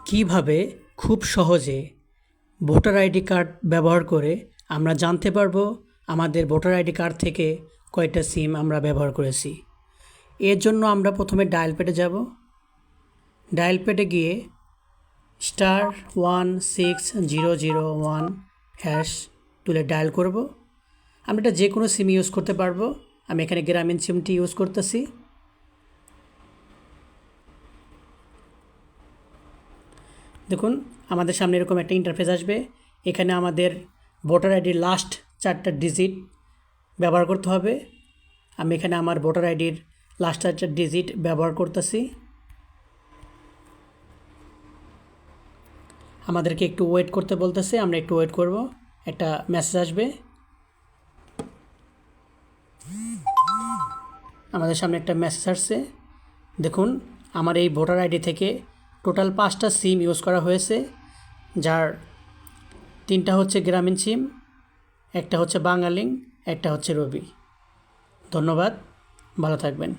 কিভাবে খুব সহজে ভোটার আইডি কার্ড ব্যবহার করে আমরা জানতে পারবো আমাদের ভোটার আইডি কার্ড থেকে কয়টা সিম আমরা ব্যবহার করেছি। এর জন্য আমরা প্রথমে ডায়াল প্যাডে যাব। ডায়াল প্যাডে গিয়ে *16001# তুলে ডায়াল করব। আমরা এটা যে কোনো সিম ইউজ করতে পারবো। আমি এখানে গ্রামীণ সিমটি ইউজ করতেছি। দেখুন আমাদের সামনে এরকম একটা ইন্টারফেস আসবে। এখানে আমাদের ভোটার আইডির লাস্ট 4টা ডিজিট ব্যবহার করতে হবে। আমি এখানে আমার ভোটার আইডির লাস্ট 4টা ডিজিট ব্যবহার করতেছি। আমাদেরকে একটু ওয়েট করতে বলতেছে, আমরা একটু ওয়েট করব। একটা মেসেজ আসবে। আমাদের সামনে একটা মেসেজ আসছে। দেখুন আমার এই ভোটার আইডি থেকে টোটাল 5টা সিম ইউজ করা হয়েছে, যার 3টা হচ্ছে গ্রামীণ সিম, একটা হচ্ছে বাংলালিংক, একটা হচ্ছে রবি। ধন্যবাদ, ভালো থাকবেন।